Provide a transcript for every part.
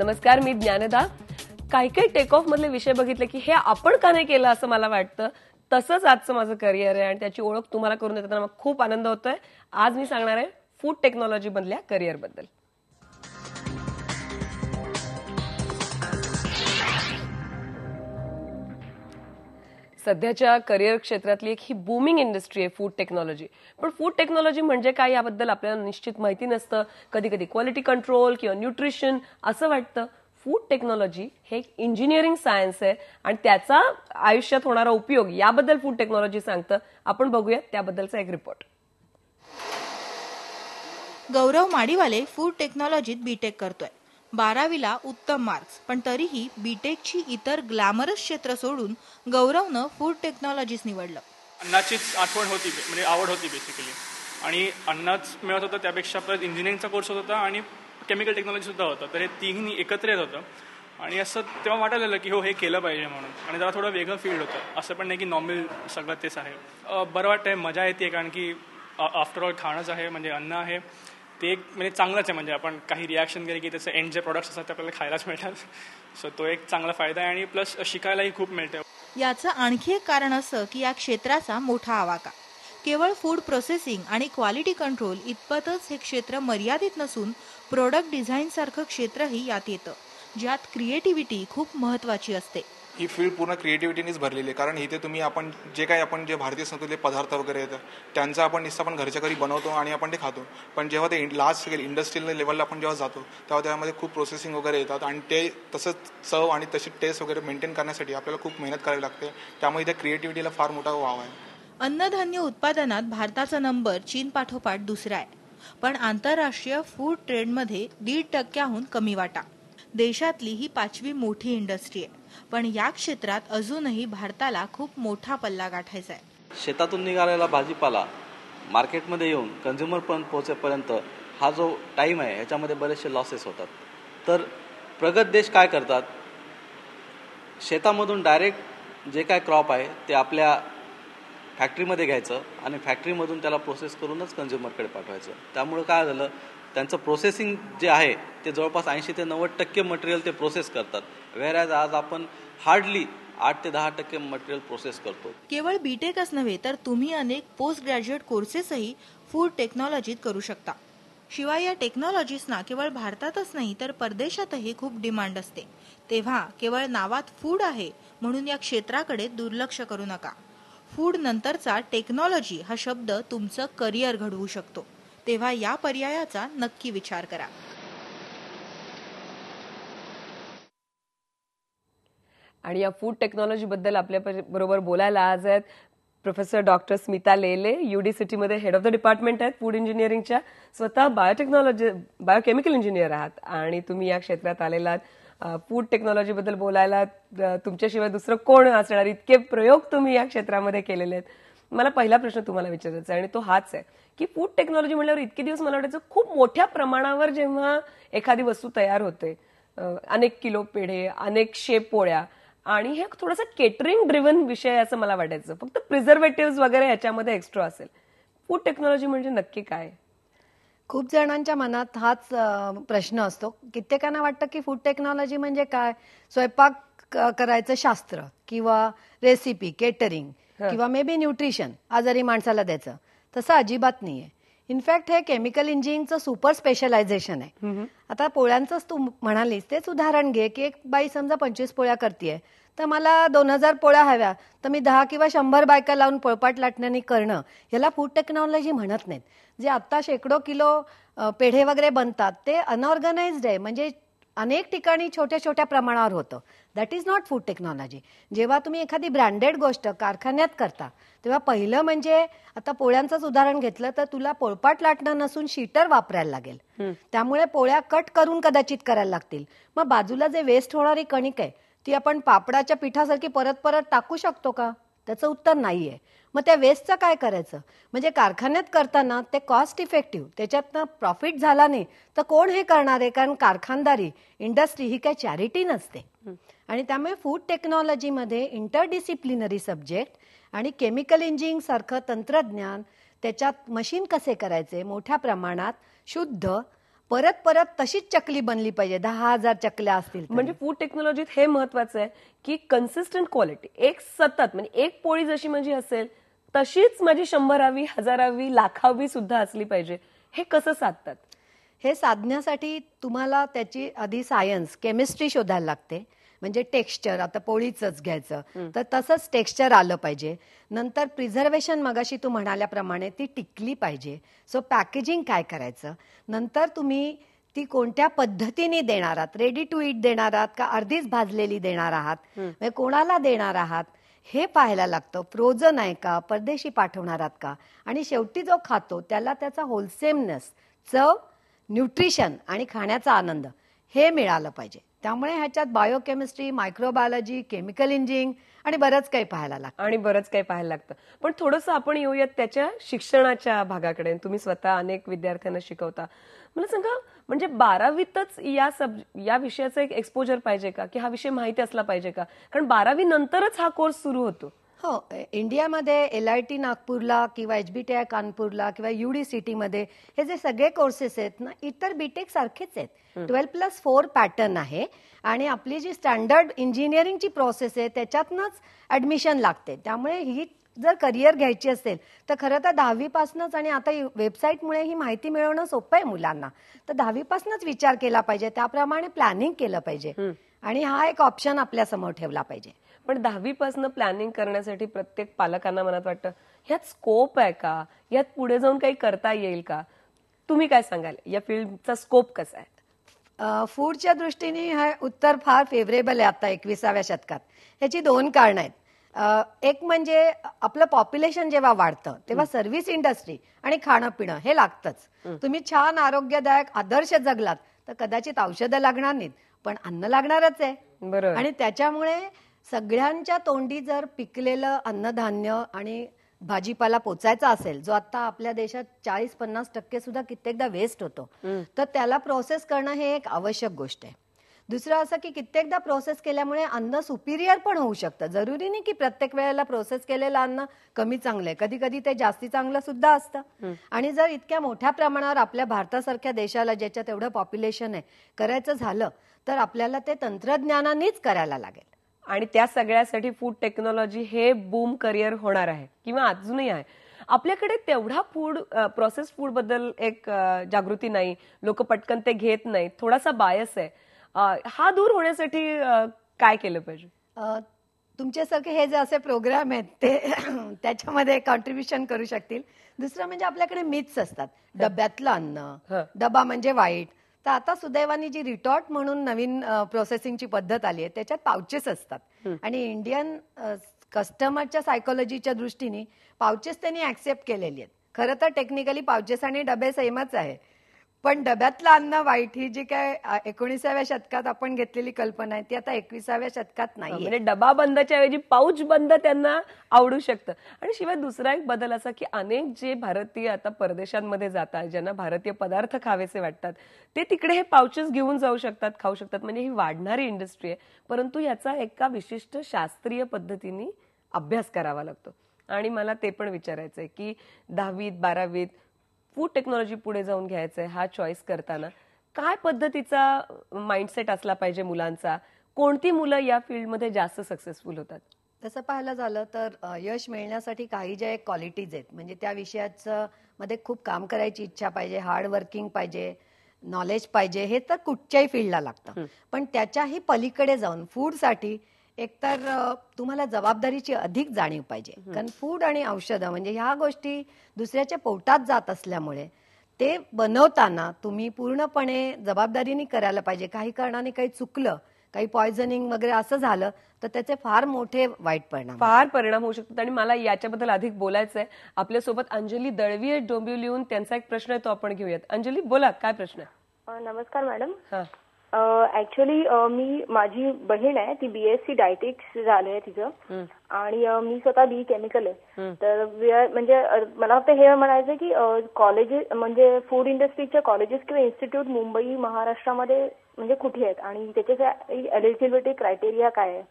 नमस्कार, मी ज्ञानदा. काही take off मधले विषय बघितले की हे आपण का नाही केलं असं मला वाटतं. तसंच आजचं माझं करिअर आहे आणि त्याची ओळख तुम्हाला करून देताना मला खूप आनंद होतोय. आज मी सांगणार आहे फूड टेक्नॉलॉजी मधल्या करिअर बद्दल. सध्याच्या करिअर क्षेत्रातली एक ही बूमिंग इंडस्ट्री आहे फूड टेक्नॉलॉजी. पण फूड टेक्नॉलॉजी म्हणजे काय याबद्दल आपल्याला निश्चित माहिती नसतं. कधी कधी क्वालिटी कंट्रोल किंवा न्यूट्रिशन असं वाटतं. फूड टेक्नॉलॉजी हे एक इंजिनिअरिंग सायन्स आहे आणि त्याचा आयुष्यात होणारा उपयोग याबद्दल फूड टेक्नॉलॉजी सांगतं. आपण बघूया त्याबद्दलचा एक रिपोर्ट. गौरव माडीवाले फूड टेक्नॉलॉजीत बीटेक करतोय. 12वीला उत्तम मार्क्स, पण तरीही बीटेकची इतर ग्लॅमरस क्षेत्र सोडून गौरवनं फूड टेक्नॉलॉजीच निवडलं. अन्नाचीच आठवण होती, म्हणजे आवड होती बेसिकली, आणि अन्नच मिळत होतं. त्यापेक्षा परत इंजिनिअरिंगचा कोर्स होता आणि केमिकल टेक्नॉलॉजी सुद्धा होता. तर हे तिन्ही एकत्र येत होतं आणि असं तेव्हा वाटायला की हो हे केलं पाहिजे म्हणून. आणि जरा थोडं वेगळं फील्ड होतं. असं पण नाही की नॉर्मल सगळं तेच आहे. बरं वाटतंय, मजा येते, कारण की आफ्टर ऑल खाणंच आहे, म्हणजे अन्न आहे ते एक म्हणजे चांगलंच आहे. म्हणजे आपण काही रिॲक्शन केली की त्याचं एंड जे प्रोडक्ट्स असतात ते आपल्याला खायलाच मिळतात. सो तो एक चांगला फायदा आहे आणि प्लस शिकायलाही खूप मिळतं. याचं आणखी एक कारण असं की या क्षेत्राचा मोठा आवाका. केवळ फूड प्रोसेसिंग आणि क्वालिटी कंट्रोल इतपतच हे क्षेत्र मर्यादित नसून प्रोडक्ट डिझाईन सारखं क्षेत्रही यात येतं, ज्यात क्रिएटिव्हिटी खूप महत्वाची असते. ही फील्ड पूर्ण क्रिएटिव्हिटीनेच भरलेली आहे. कारण इथे तुम्ही आपण जे भारतीय संस्कृतीचे पदार्थ वगैरे येतात त्यांचं आपण घरच्या घरी बनवतो आणि आपण ते खातो. पण जेव्हा ते लार्ज स्केल इंडस्ट्रियल लेवलला आपण जेव्हा जातो तेव्हा त्यामध्ये खूप प्रोसेसिंग वगैरे येतात आणि ते तसंच चव आणि तशी टेस्ट वगैरे मेंटेन करण्यासाठी आपल्याला खूप मेहनत करावी लागते. त्यामुळे इथे क्रिएटिव्हिटीला फार मोठा वाव आहे. अन्नधान्य उत्पादनात भारताचा नंबर चीन पाठोपाठ दुसरा आहे, पण आंतरराष्ट्रीय फूड ट्रेंडमध्ये 1.5% कमी वाटा. देशातली ही 5वी मोठी इंडस्ट्री आहे, पण या क्षेत्रात अजूनही भारताला खूप मोठा पल्ला गाठायचा आहे. शेतातून निघालेला भाजीपाला मार्केटमध्ये येऊन कन्झ्युमर पण पोहोचेपर्यंत हा जो टाईम आहे ह्याच्यामध्ये बरेचसे लॉसेस होतात. तर प्रगत देश काय करतात, शेतामधून डायरेक्ट जे काय क्रॉप आहे ते आपल्या फॅक्टरीमध्ये घ्यायचं आणि फॅक्टरीमधून त्याला प्रोसेस करूनच कन्झ्युमरकडे पाठवायचं. त्यामुळे काय झालं, त्यांचं प्रोसेसिंग जे आहे ते जवळपास 80 ते 90% मटेरियल ते प्रोसेस करतात. व्हेअरॅज आज आपण हार्डली 8 ते 10% मटेरियल प्रोसेस करतो. केवळ बीटेकच नव्हे तर तुम्ही अनेक पोस्ट ग्रॅज्युएट कोर्सेसही फूड टेक्नॉलॉजीत करू शकता. शिवाय या टेक्नॉलॉजीजना केवळ भारतातच नाही तर परदेशातही खूप डिमांड असते. तेव्हा केवळ नावात फूड आहे म्हणून या क्षेत्राकडे दुर्लक्ष करू नका. फूड नंतरचा टेक्नॉलॉजी हा शब्द तुमचं करिअर घडवू शकतो. तेव्हा या पर्यायाचा नक्की विचार करा. आणि या फूड टेक्नॉलॉजी बद्दल आपल्या बरोबर बोलायला आज आहेत प्रोफेसर डॉक्टर स्मिता लेले. UD सिटीमध्ये हेड ऑफ द डिपार्टमेंट आहेत फूड इंजिनिअरिंगच्या. स्वतः बायोकेमिकल इंजिनियर आहात आणि तुम्ही या क्षेत्रात आलेला आहात. फूड टेक्नॉलॉजी बद्दल बोलायला तुमच्याशिवाय दुसरं कोण असणार, इतके प्रयोग तुम्ही या क्षेत्रामध्ये केलेले आहेत. मला पहिला प्रश्न तुम्हाला विचारायचा आहे आणि तो हाच आहे की फूड टेक्नॉलॉजी म्हटल्यावर इतके दिवस मला वाटायचं खूप मोठ्या प्रमाणावर जेव्हा एखादी वस्तू तयार होते, अनेक किलो पेढे, अनेक शेप पोळ्या, आणि हे थोडासा केटरिंग ड्रिव्हन विषय असं मला वाटायचं. फक्त प्रिझर्वेटिव्ह वगैरे याच्यामध्ये एक्स्ट्रा असेल. फूड टेक्नॉलॉजी म्हणजे नक्की काय? खूप जणांच्या मनात हाच प्रश्न असतो. कित्येकांना वाटतं की फूड टेक्नॉलॉजी म्हणजे काय, स्वयंपाक करायचं शास्त्र किंवा रेसिपी, केटरिंग किंवा मे बी न्यूट्रिशन आजारी माणसाला द्यायचं. तसं अजिबात नाहीये. इनफॅक्ट हे केमिकल इंजिनिअरिंगचं सुपर स्पेशलायझेशन आहे. आता पोळ्यांचंच तू म्हणालीस तेच उदाहरण घे की एक बाई समजा 25 पोळ्या करतेय, तर मला 2000 पोळ्या हव्या, तर मी 10 किंवा 100 बायका लावून पोळपाट लाटण्याने करणं याला फूड टेक्नॉलॉजी म्हणत नाहीत. जे आता शेकडो किलो पेढे वगैरे बनतात ते अनऑर्गनाइज्ड आहे, म्हणजे अनेक ठिकाणी छोट्या छोट्या प्रमाणावर होतं. That is not food technology. जेव्हा तुम्ही एखादी ब्रँडेड गोष्ट कारखान्यात करता तेव्हा पहिलं म्हणजे, आता पोळ्यांचंच उदाहरण घेतलं तर तुला पोळपाट लाटणं नसून शीटर वापरायला लागेल. त्यामुळे पोळ्या कट करून कदाचित करायला लागतील. मग बाजूला जे वेस्ट होणारी कणिक आहे ती आपण पापडाच्या पिठासारखी परत परत टाकू शकतो का? त्याचं उत्तर नाहीये. मग त्या वेस्टचं काय करायचं? म्हणजे कारखान्यात करताना ते कॉस्ट इफेक्टिव्ह, त्याच्यातनं प्रॉफिट झाला नाही तर कोण हे करणार आहे? कारण कारखानदारी इंडस्ट्री ही काही चॅरिटी नसते. आणि त्यामुळे फूड टेक्नॉलॉजीमध्ये इंटरडिसिप्लिनरी सब्जेक्ट आणि केमिकल इंजिनिअरिंग सारखं तंत्रज्ञान, त्याच्यात मशीन कसे करायचे, मोठ्या प्रमाणात शुद्ध परत परत तशीच चकली बनली पाहिजे. 10,000 चकल्या असतील तरी. म्हणजे फूड टेक्नॉलॉजीत हे महत्वाचं आहे की कन्सिस्टंट क्वालिटी, एक सतत म्हणजे एक पोळी जशी माझी असेल तशीच माझी 100वी, 1000वी, लाखावी सुद्धा असली पाहिजे. हे कसं साधतात? हे साधण्यासाठी तुम्हाला त्याची आधी सायन्स, केमिस्ट्री शोधायला लागते. म्हणजे टेक्स्चर, आता पोळीचंच घ्यायचं तर तसंच टेक्स्चर आलं पाहिजे. नंतर प्रिझर्वेशन, मगाशी तू म्हणाल्याप्रमाणे ती टिकली पाहिजे. सो पॅकेजिंग काय करायचं, नंतर तुम्ही ती कोणत्या पद्धतीने देणार आहात, रेडी टू ईट देणार आहात का अर्धीच भाजलेली देणार आहात, म्हणजे कोणाला देणार आहात हे पाहायला लागतं. फ्रोझन आहे का, परदेशी पाठवणार आहात का, आणि शेवटी जो खातो त्याला त्याचा होलसेमनेस, चव, न्यूट्रिशन आणि खाण्याचा आनंद हे मिळालं पाहिजे. त्यामुळे ह्याच्यात बायोकेमिस्ट्री, मायक्रोबायोलॉजी, केमिकल इंजिनिअरिंग आणि बरंच काही पाहायला लागतं. पण थोडंसं आपण येऊयात त्याच्या शिक्षणाच्या भागाकडे. तुम्ही स्वतः अनेक विद्यार्थ्यांना शिकवता. मला सांगा, म्हणजे 12वीतच या विषयाचं एक एक्सपोजर पाहिजे का, की हा विषय माहिती असला पाहिजे का? कारण 12वी नंतरच हा कोर्स सुरू होतो. हो, इंडियामध्ये LIT नागपूरला किंवा HBTI कानपूरला किंवा UD मध्ये हे जे सगळे कोर्सेस आहेत ना, इतर बीटेक सारखेच आहेत. 12+4 पॅटर्न आहे आणि आपली जी स्टँडर्ड इंजिनिअरिंगची प्रोसेस आहे त्याच्यातनंच ऍडमिशन लागते. त्यामुळे ही जर करिअर घ्यायची असेल तर खरं तर 10वीपासूनच, आणि आता वेबसाईटमुळे ही माहिती मिळवणं सोपं आहे मुलांना, तर 10वीपासूनच विचार केला पाहिजे, त्याप्रमाणे प्लॅनिंग केलं पाहिजे आणि हा एक ऑप्शन आपल्या समोर ठेवला पाहिजे. पण 10वीपासून प्लॅनिंग करण्यासाठी प्रत्येक पालकांना मनात वाटतं ह्यात स्कोप आहे का, यात पुढे जाऊन काही करता येईल का? तुम्ही काय सांगाल, या फील्डचा स्कोप कसा आहे? फूडच्या दृष्टीने हे उत्तर फार फेवरेबल आहे आता 21व्या शतकात. ह्याची 2 कारणं आहेत. एक म्हणजे आपलं पॉप्युलेशन जेव्हा वाढतं तेव्हा सर्व्हिस इंडस्ट्री आणि खाणं पिणं हे लागतंच. तुम्ही छान आरोग्यदायक आदर्श जगलात तर कदाचित औषधं लागणार नाहीत, पण अन्न लागणारच आहे. बरोबर. आणि त्याच्यामुळे सगळ्यांच्या तोंडी जर पिकलेलं अन्नधान्य आणि भाजीपाला पोचायचा असेल, जो आता आपल्या देशात 40-50% सुद्धा कित्येकदा वेस्ट होतो, तर त्याला प्रोसेस करणं हे एक आवश्यक गोष्ट आहे. दुसरं असं की कित्येकदा प्रोसेस केल्यामुळे अन्न सुपिरियर पण होऊ शकतं. जरुरी नाही की प्रत्येक वेळेला प्रोसेस केलेलं अन्न कमी चांगलं आहे, कधी कधी ते जास्ती चांगलं सुद्धा असतं. आणि जर इतक्या मोठ्या प्रमाणावर आपल्या भारतासारख्या देशाला, ज्याच्यात एवढं पॉप्युलेशन आहे, करायचं झालं तर आपल्याला ते तंत्रज्ञानानेच करायला लागेल. आणि त्या सगळ्यासाठी फूड टेक्नॉलॉजी हे बूम करिअर होणार आहे किंवा अजूनही आहे. आपल्याकडे तेवढा प्रोसेस फूड बद्दल एक जागृती नाही, लोक पटकन ते घेत नाहीत, थोडासा बायस आहे. हा दूर होण्यासाठी काय केलं पाहिजे? तुमच्यासारखे हे जे असे प्रोग्राम आहेत ते त्याच्यामध्ये कॉन्ट्रीब्युशन करू शकतील. दुसरं म्हणजे आपल्याकडे मिथ्स असतात. डब्यातलं अन्न, डबा म्हणजे वाईट. तर आता सुदैवाने जी रिटॉर्ट म्हणून नवीन प्रोसेसिंगची पद्धत आली आहे त्याच्यात पाउचेस असतात आणि इंडियन कस्टमरच्या सायकोलॉजीच्या दृष्टीने पाउचेस त्यांनी ऍक्सेप्ट केलेली आहेत. खरं तर टेक्निकली पाउचेस आणि डबे सेमच आहे, पण डब्यातलं अन्न वाईट ही जी काय 19व्या शतकात आपण घेतलेली कल्पना आहे ती आता 21व्या शतकात नाही. म्हणजे डबा बंदच्या ऐवजी पाऊच बंद त्यांना आवडू शकतं. आणि शिवाय दुसरा एक बदल असा की अनेक जे भारतीय आता परदेशांमध्ये जातात, ज्यांना भारतीय पदार्थ खावेसे वाटतात, ते तिकडे हे पाउचेस घेऊन जाऊ शकतात, खाऊ शकतात. म्हणजे ही वाढणारी इंडस्ट्री आहे, परंतु याचा एका विशिष्ट शास्त्रीय पद्धतीने अभ्यास करावा लागतो. आणि मला ते पण विचारायचंय की 10वीत 12वीत फूड टेक्नॉलॉजी पुढे जाऊन घ्यायचंय, हा चॉईस करताना काय पद्धतीचा माइंडसेट असला पाहिजे मुलांचा? कोणती मुलं या फील्डमध्ये जास्त सक्सेसफुल होतात? तसं पाहायला झालं तर यश मिळण्यासाठी काही ज्या एक क्वालिटीज आहेत, म्हणजे त्या विषयाचं मध्ये खूप काम करायची इच्छा पाहिजे, हार्ड वर्किंग पाहिजे, नॉलेज पाहिजे, हे तर कुठच्याही फील्डला लागतं. पण त्याच्याही पलीकडे जाऊन फूडसाठी एकतर तुम्हाला जबाबदारीची अधिक जाणीव पाहिजे. कारण फूड आणि औषधं म्हणजे ह्या गोष्टी दुसऱ्याच्या पोटात जात असल्यामुळे ते बनवताना तुम्ही पूर्णपणे जबाबदारीने करायला पाहिजे. काही कारणाने काही चुकलं, काही पॉयझनिंग वगैरे असं झालं तर त्याचे फार मोठे वाईट परिणाम होऊ शकतात. आणि मला याच्याबद्दल अधिक बोलायचं आहे. आपल्यासोबत अंजली दळवी डोंबिवलीहून, त्यांचा एक प्रश्न आहे तो आपण घेऊयात. अंजली, बोला, काय प्रश्न आहे? नमस्कार मॅडम. ऍक्च्युली माझी बहीण आहे, ती BSc डायटिक्स झाले आहे तिचं, आणि मी स्वतः BE केमिकल आहे. तर म्हणजे मला फक्त हे म्हणायचं की कॉलेजेस म्हणजे फूड इंडस्ट्रीच्या कॉलेजेस किंवा इन्स्टिट्यूट मुंबई महाराष्ट्रामध्ये म्हणजे कुठे आहेत आणि त्याचे एलिजिबिलिटी क्रायटेरिया काय आहे,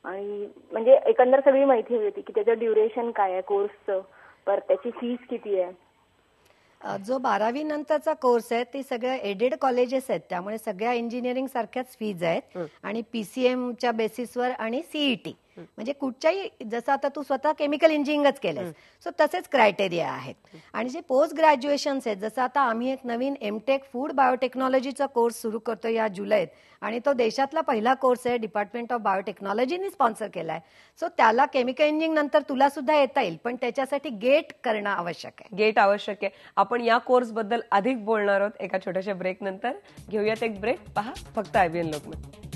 आणि म्हणजे एकंदर सगळी माहिती हवी होती की त्याचं ड्युरेशन काय आहे कोर्सचं, पर त्याची फीस किती आहे. जो 12वी नंतरचा कोर्स आहे ती सगळ्या एडेड कॉलेजेस आहेत, त्यामुळे सगळ्या इंजिनिअरिंग सारख्याच फीज आहेत आणि पीसीएमच्या बेसिसवर आणि सीईटी म्हणजे कुठच्याही, जसं आता तू स्वतः केमिकल इंजिनिअरिंगच केलंस सो तसेच क्रायटेरिया आहेत. आणि जे पोस्ट ग्रॅज्युएशन्स आहेत, जसं आता आम्ही एक नवीन एमटेक फूड बायोटेक्नॉलॉजीचा कोर्स सुरू करतो या जुलैत आणि तो देशातला पहिला कोर्स आहे, डिपार्टमेंट ऑफ बायोटेक्नॉलॉजीने स्पॉन्सर केलाय. सो त्याला केमिकल इंजिनिअरिंग नंतर तुला सुद्धा येता येईल, पण त्याच्यासाठी गेट करणं आवश्यक आहे. गेट आवश्यक आहे. आपण या कोर्स बद्दल अधिक बोलणार आहोत एका छोट्याशा ब्रेक नंतर. घेऊयात एक ब्रेक. पहा फक्त IBN लोकमत.